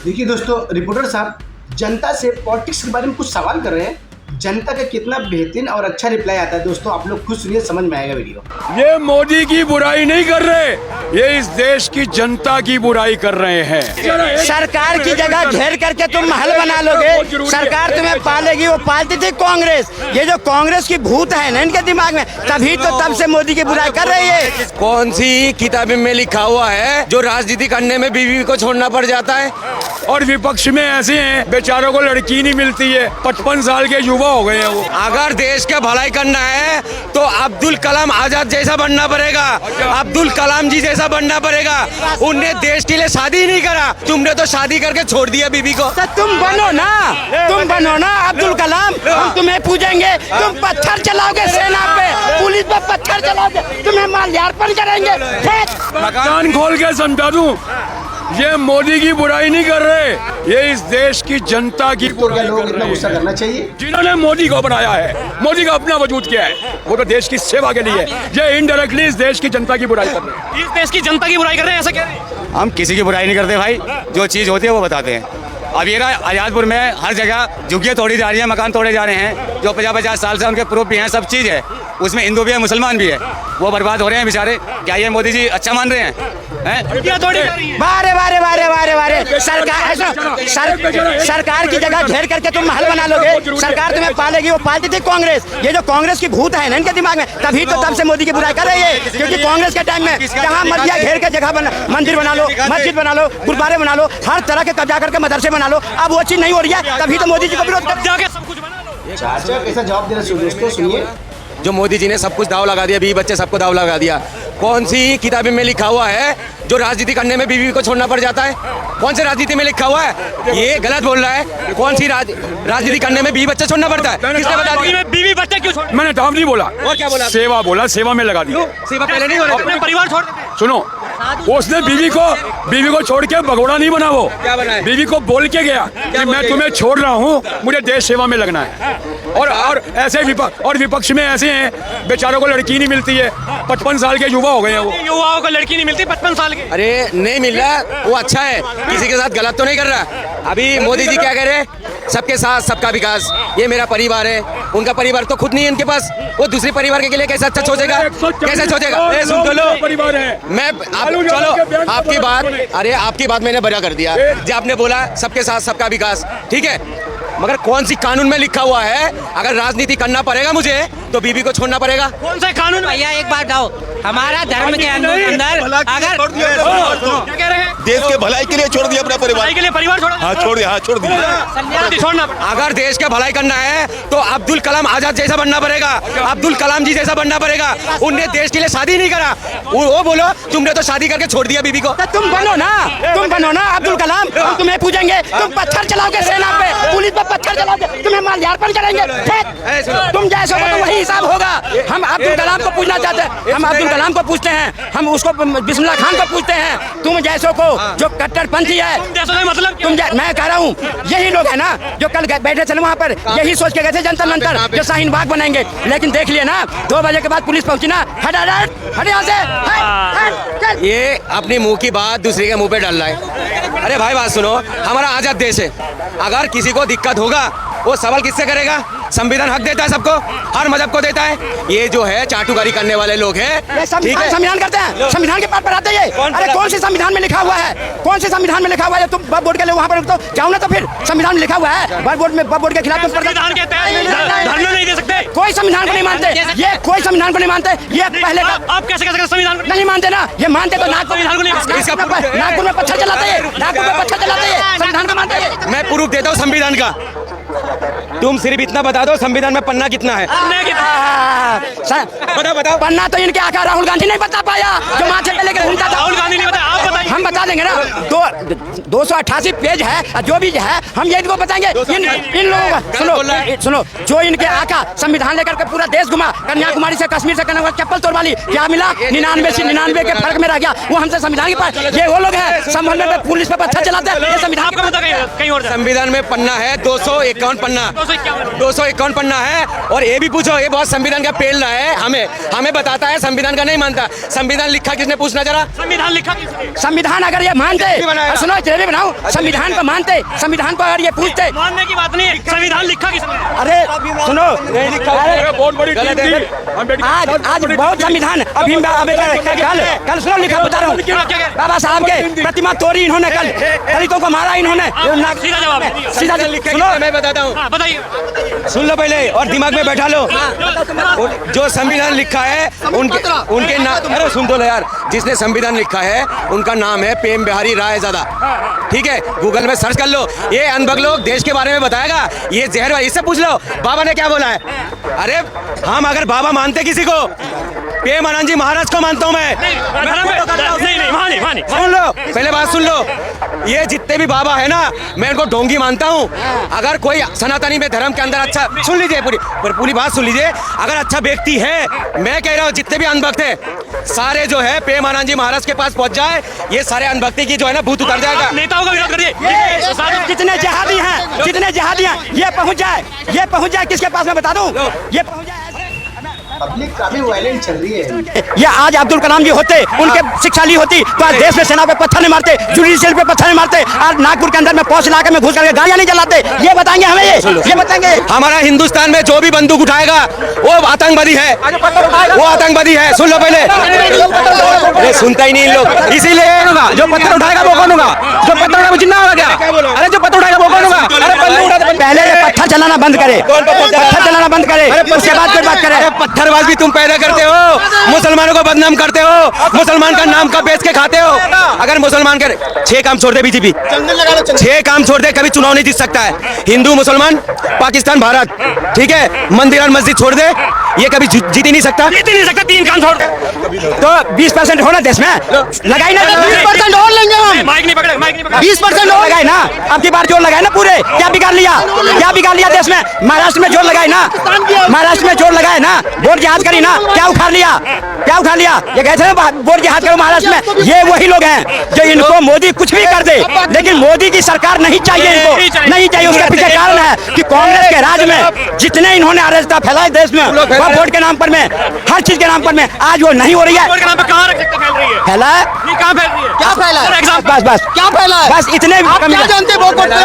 देखिए दोस्तों, रिपोर्टर साहब जनता से पॉलिटिक्स के बारे में कुछ सवाल कर रहे हैं। जनता का कितना बेहतरीन और अच्छा रिप्लाई आता है दोस्तों, आप लोग खुद सुनिए, समझ में आएगा वीडियो। ये मोदी की बुराई नहीं कर रहे, ये इस देश की जनता की बुराई कर रहे हैं। सरकार की जगह घेर करके तुम महल बना लोगे, सरकार तुम्हें पालेगी। वो पालती थी कांग्रेस। ये जो कांग्रेस की भूत है ना इनके दिमाग में, तभी तो तब से मोदी की बुराई कर रही है। कौन सी किताबें में लिखा हुआ है जो राजनीति करने में बीवी को छोड़ना पड़ जाता है? और विपक्ष में ऐसे हैं बेचारों को लड़की नहीं मिलती है, 55 साल के युवा हो गए हैं वो। अगर देश का भलाई करना है तो अब्दुल कलाम आजाद जैसा बनना पड़ेगा, अब्दुल कलाम जी जैसा बनना पड़ेगा। उनने देश के लिए शादी नहीं करा, तुमने तो शादी करके छोड़ दिया बीवी को। तो तुम बनो ना अब्दुल कलाम, हम तुम्हें पूजेंगे। तुम पत्थर चलाओगे सेना पे, पुलिस पे पत्थर चलाओगे, तुम्हें माल्यार्पण करेंगे। कान खोल के समझा दूं, ये मोदी की बुराई नहीं कर रहे, ये इस देश की जनता की तो क्या बुराई लोग कर इतना रहे गुस्सा हैं। करना चाहिए? जिन्होंने मोदी को बनाया है, मोदी का अपना वजूद क्या है, वो तो देश की सेवा के लिए। ये इनडायरेक्टली इस देश की जनता की बुराई कर रहे हैं। इस देश की जनता की बुराई कर रहे हैं, ऐसा कह रहे हैं? हम किसी की बुराई नहीं करते भाई, जो चीज़ होती है वो बताते हैं। अब ये ना आजादपुर में हर जगह झुग्गियाँ तोड़ी जा रही हैं, मकान तोड़े जा रहे हैं, जो 50-50 साल से उनके प्रूफ भी हैं, सब चीज़ है। उसमें हिंदू भी है, मुसलमान भी है, वो बर्बाद हो रहे हैं बेचारे। क्या ये मोदी जी अच्छा मान रहे हैं? बारे सरकार की जगह घेर करके तुम महल बना लोगे, सरकार तुम्हें पालेगी। वो पालती थी कांग्रेस। ये जो कांग्रेस की भूत है ना इनके दिमाग में, तभी तो तब से मोदी की बुराई कर रही है। क्योंकि कांग्रेस के टाइम में जहाँ मर्जिया घेर के जगह मंदिर बना लो, मस्जिद बना लो, गुरुद्वारे बना लो, हर तरह के कब्जा करके मदरसे बना लो। अब वो चीज नहीं हो रही है, तभी तो मोदी जी को विरोध कर जाके सब कुछ बना लो। चाचा कैसा जवाब देना चाहिए दोस्तों, सुनिए। जो मोदी जी ने सब कुछ दाव लगा दिया, बीवी बच्चे सबको दाव लगा दिया। कौन सी किताबें में लिखा हुआ है जो राजनीति करने में बीवी को छोड़ना पड़ जाता है? कौन से राजनीति में लिखा हुआ है? ये गलत बोल रहा है। कौन सी राजनीति करने में बीवी बच्चे छोड़ना पड़ता है? किसने बता दिया? बीवी बच्चे क्यों छोड़? मैंने दाम नहीं बोला, और क्या बोला? सेवा बोला, सेवा में लगा दिया। सेवा पहले नहीं हो रही? अपने परिवार छोड़ देते हैं। सुनो, उसने बीवी को छोड़ के भगोड़ा नहीं बना, वो क्या बना है? बीवी को बोल के गया कि मैं तुम्हें छोड़ रहा हूँ, मुझे देश सेवा में लगना है। और ऐसे विपक्ष में ऐसे हैं बेचारों को लड़की नहीं मिलती है, 55 साल के युवा हो गए हैं वो। युवाओं को लड़की नहीं मिलती 55 साल के। अरे नहीं मिल रहा, वो अच्छा है, किसी के साथ गलत तो नहीं कर रहा। अभी मोदी जी क्या कह रहे हैं? सबके साथ सबका विकास, ये मेरा परिवार है। उनका परिवार तो खुद नहीं है इनके पास, वो दूसरे परिवार के लिए कैसे अच्छा सोचेगा? कैसे सोचेगा? सुन तो लो, परिवार है। मैं चलो आपकी बात मैंने बड़ा कर दिया। जो आपने बोला सबके साथ सबका विकास, ठीक है, मगर कौन सी कानून में लिखा हुआ है अगर राजनीति करना पड़ेगा मुझे तो बीवी को छोड़ना पड़ेगा? कौन सा कानून? भैया एक बात बताओ, हमारा धर्म के अंदर अगर क्या कह रहे हैं? देश के भलाई के लिए छोड़ दिया अपना परिवार। भलाई के लिए परिवार छोड़ा? हाँ छोड़ दिया, हाँ छोड़ दिया। छोड़ना। अगर देश का भलाई करना है तो अब्दुल कलाम आजाद जैसा बनना पड़ेगा, अब्दुल कलाम जी जैसा बनना पड़ेगा। उनने देश के लिए शादी नहीं करा, वो बोलो तुमने तो शादी करके छोड़ दिया बीवी को। तुम बनो ना अब्दुल कलाम, हम तुम्हें पूजेंगे। तुम पत्थर चलाओगे सेना पे, पुलिस पे पत्थर चलाओगे, तुम्हें माल्यार्पण करेंगे। तुम जैसे हो तो वही हिसाब होगा। हम अब्दुल कलाम को पूछना चाहते हैं, हम अब्दुल कलाम को पूछते हैं, हम उसको बिस्मिल्लाह खान को पूछते हैं। तुम जैसों को जो कट्टरपंथी है, मतलब मैं कह रहा हूँ यही लोग है ना जो कल बैठे थे वहाँ पर, यही सोच के गए थे जंतर मंतर जो शाहीन बाग बनाएंगे। लेकिन देख लिए ना, 2 बजे के बाद पुलिस पहुंची ना, हट यहाँ से, चल। ये अपनी मुंह की बात दूसरे के मुंह पे डाल रहा है। अरे भाई बात सुनो, हमारा आजाद देश है, अगर किसी को दिक्कत होगा वो सवाल किससे करेगा? संविधान हक देता है सबको, हर मजहब को देता है। ये जो है चाटुकारी करने वाले लोग हैं, ठीक है, संविधान करते हैं, संविधान के पाठ पर आते हैं। अरे कौन सी संविधान में लिखा हुआ है? कौन सी संविधान में लिखा हुआ है? तुम वक्फ बोर्ड के लिए वहाँ पर तो जाओ ना, तो फिर संविधान में लिखा हुआ है वक्फ बोर्ड के खिलाफ तुम संविधान के तहत धरना नहीं दे सकते। कोई संविधान को नहीं मानते, ये कोई संविधान को नहीं मानते। ये पहले आप कैसे संविधान नहीं मानते ना? ये मानते तो नागपुर में पत्थर चलाते हैं, नागपुर में पत्थर चलाते हैं, संविधान को मानते हैं। मैं प्रूफ देता हूँ संविधान का, तुम सिर्फ इतना बता दो संविधान में पन्ना कितना है? बताओ। पन्ना तो इनके आका राहुल गांधी नहीं बता पाया, जो माथे पे लेकर घूमता था। राहुल गांधी नहीं बताया, आप बताइए। हम बता देंगे ना, 288 पेज है, जो भी है हम ये इनको बताएंगे। इन लोगों को सुनो, जो इनके आका संविधान लेकर के पूरा देश घुमा, कन्याकुमारी से कश्मीर से कन्याकुमारी चप्पल तोड़ वाली, क्या मिला? 99 से 99 के फर्क में रह गया। वो हमसे संविधान के पास, ये वो लोग हैं संभल में पुलिस पे पत्थर चलाते हैं। ये संविधान कहीं और संविधान में पन्ना है 251 पन्ना, 251 पन्ना है। और ये भी पूछो, ये बहुत संविधान का पेल रहा है, हमें बताता है, संविधान का नहीं मानता। संविधान लिखा किसने, पूछना जरा। संविधान लिखा किसने? संविधान अगर ये मानते, सुनो जलेबी बनाओ, संविधान को मानते, संविधान को अगर ये पूछते, मानने की बात नहीं है, संविधान लिखा किसने? अरे सुनो, बहुत बड़ी गलत टीम है। थी। आज बहुत संविधान अभी कल सुनो लिखा बता रहा हूँ, बाबा साहब के प्रतिमा तोड़ी इन्होंने, कल दलितों को मारा इन्होंने। सीधा जवाब, सीधा सुनो, मैं बताता हूँ, हाँ, बताइए। सुन लो पहले और दिमाग में बैठा लो। जो संविधान लिखा है उनके नाम, अरे सुन तो लो यार, जिसने संविधान लिखा है उनका नाम है प्रेम बिहारी रायजादा। ठीक है, गूगल में सर्च कर लो, ये अनबग लोग देश के बारे में बताएगा। ये जहर भाई, इससे पूछ लो बाबा ने क्या बोला है। अरे हम अगर बाबा मानते किसी को, प्रेम आनंद जी महाराज को मानता हूँ मैं। नहीं, सुन लो, पहले बात सुन लो, ये जितने भी बाबा है ना, मैं इनको ढोंगी मानता हूँ। अगर कोई सनातनी में धर्म के अंदर अच्छा, सुन लीजिए पूरी बात सुन लीजिए, अगर अच्छा व्यक्ति है, मैं कह रहा हूँ जितने भी अनभक्त है सारे जो है प्रेम आनंद जी महाराज के पास पहुंच जाए, ये सारे अनभक्ति की जो है ना भूत उतर जाएगा। नेताओं का विरोध करिए। जितने जिहादी हैं ये पहुंच जाए किसके पास, मैं बता दूं, ये पहुंच जाए। पब्लिक काफी वायलेंट चल रही है। ये आज अब्दुल कलाम जी होते, उनके शिक्षा ली होती तो आज देश में सेना पे पत्थर नहीं मारते, जुडिशियल पे पत्थर नहीं मारते, आज नागपुर के अंदर में पौष इलाके में घुस करके गाड़ियां नहीं जलाते। ये बताएंगे हमें, ये बताएंगे। हमारा हिंदुस्तान में जो भी बंदूक उठाएगा वो आतंकवादी है, वो आतंकवादी है। सुन लो पहले, अरे सुनता ही नहीं इन लोग, इसीलिए जो पत्थर उठाएगा वो कौन होगा, जो पत्थर उठाएगा वो जिन्ना होगा क्या? अरे जो पत्थर उठाएगा वो कौन होगा? पहले ये पत्थर चलाना बंद करे, पत्थर चलाना बंद करे, उसके बाद फिर बात करें। पत्थरबाज भी तुम पैदा करते हो, मुसलमानों को बदनाम करते हो, मुसलमान का नाम का बेच के खाते हो। अगर मुसलमान के 6 काम छोड़ दे बीजेपी, 6 काम छोड़ दे, कभी चुनाव नहीं जीत सकता है। हिंदू, मुसलमान, पाकिस्तान, भारत, ठीक है, मंदिर और मस्जिद छोड़ दे, ये कभी जीत ही नहीं सकता। 3 काम छोड़ तो 20% होना देश में लगाई ना, 20% और लेंगे हम, माइक नहीं पकड़े 20% और लगाए ना, अब की बार जोर लगाए ना पूरे। क्या बिगाड़ लिया देश में? महाराष्ट्र में जोर लगाए ना, महाराष्ट्र में जोर लगाए ना, वोट जिहाद करी ना, क्या उखाड़ लिया? ये कहते हैं वोट जिहाद करो महाराष्ट्र में, ये वही लोग हैं जो इनको मोदी कुछ भी कर दे, लेकिन मोदी की सरकार नहीं चाहिए इनको, नहीं चाहिए। उसका पीछे कारण है कि कांग्रेस के राज में जितने इन्होंने अराजकता फैलाई देश में, वोट के नाम पर में, हर चीज के नाम पर में, आज वो नहीं हो रही है। कहाँ रख सकते, फैल रही है, फैला है, कहाँ फैल रही है, क्या फैला है? बस क्या फैला है? बस इतने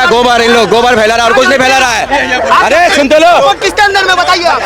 गोबर, इन लोग गोबर फैला रहा है और कुछ नहीं फैला रहा है। अरे सुन तो लो, किसके अंदर में बताइए आप।